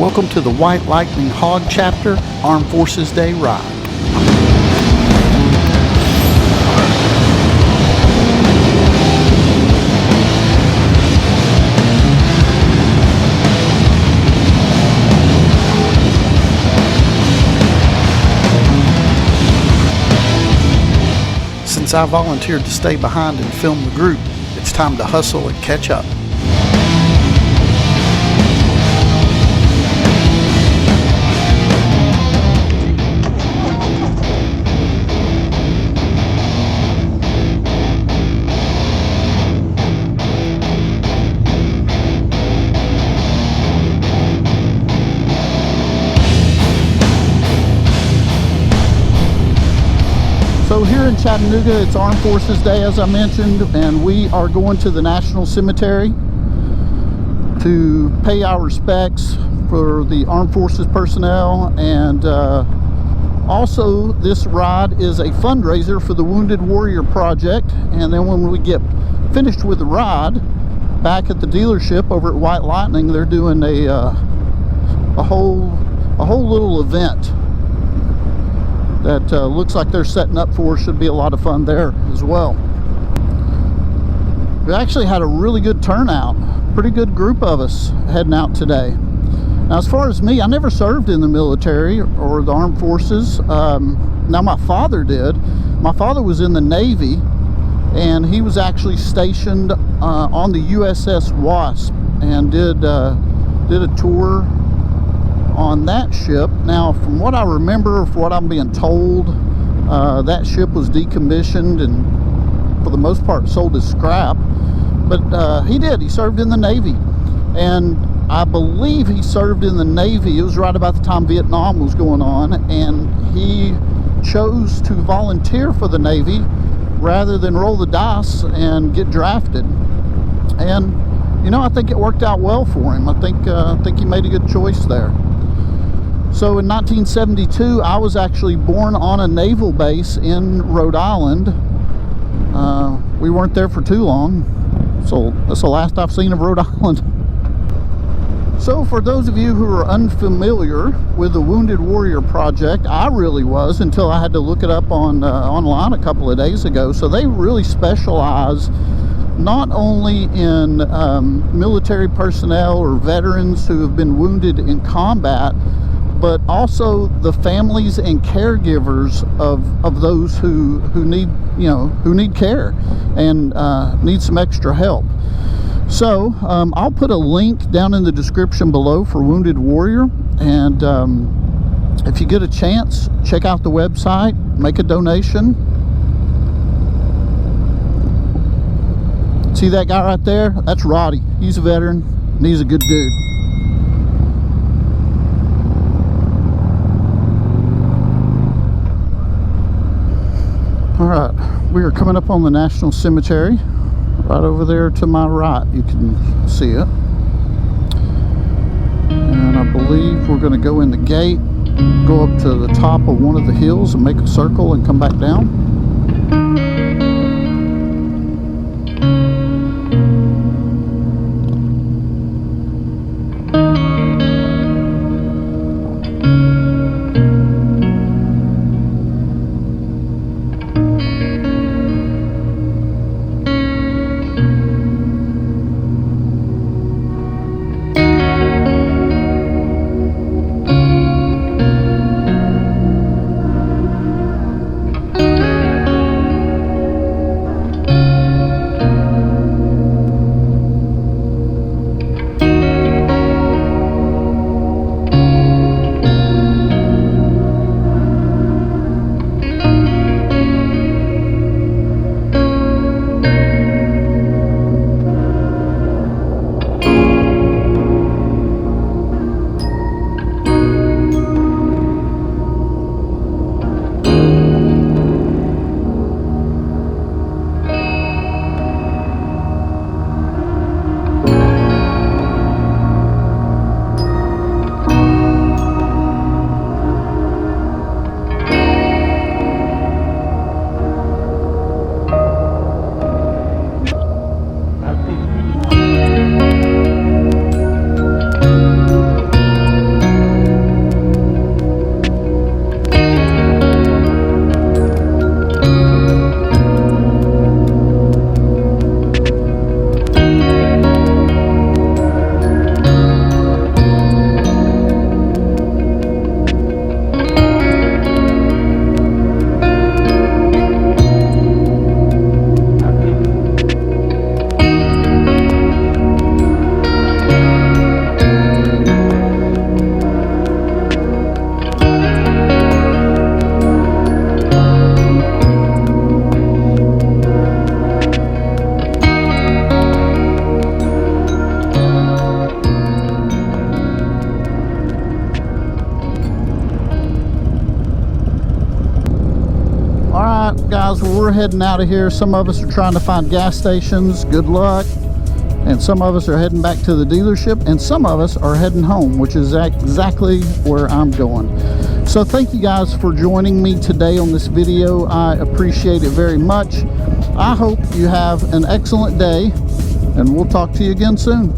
Welcome to the White Lightning HOG Chapter Armed Forces Day Ride. Since I volunteered to stay behind and film the group, it's time to hustle and catch up. So here in Chattanooga, it's Armed Forces Day, as I mentioned, and we are going to the National Cemetery to pay our respects for the Armed Forces personnel. And also, this ride is a fundraiser for the Wounded Warrior Project. And then when we get finished with the ride, back at the dealership over at White Lightning, they're doing a whole little event that looks like they're setting up for. Should be a lot of fun there as well. We actually had a really good turnout. Pretty good group of us heading out today. Now, as far as me, I never served in the military or the armed forces. Now, my father did. My father was in the Navy, and he was actually stationed on the USS Wasp and did a tour on that ship. Now, from what I remember, from what I'm being told, that ship was decommissioned and for the most part sold as scrap. But he served in the Navy, and I believe he served in the Navy. It was right about the time Vietnam was going on, and he chose to volunteer for the Navy rather than roll the dice and get drafted. And you know, I think it worked out well for him. I think he made a good choice there. So in 1972, I was actually born on a naval base in Rhode Island. We weren't there for too long, so that's the last I've seen of Rhode Island. So for those of you who are unfamiliar with the Wounded Warrior Project, I really was until I had to look it up on online a couple of days ago. So they really specialize not only in military personnel or veterans who have been wounded in combat, but also the families and caregivers of those who need care and need some extra help. So I'll put a link down in the description below for Wounded Warrior, and if you get a chance, check out the website, make a donation. See that guy right there? That's Roddy. He's a veteran and he's a good dude. All right, we are coming up on the National Cemetery. Right over there to my right, you can see it. And I believe we're going to go in the gate, go up to the top of one of the hills and make a circle and come back down. we're heading out of here. Some of us are trying to find gas stations. Good luck. And some of us are heading back to the dealership, and some of us are heading home, which is exactly where I'm going. So thank you guys for joining me today on this video. I appreciate it very much. I hope you have an excellent day, and we'll talk to you again soon.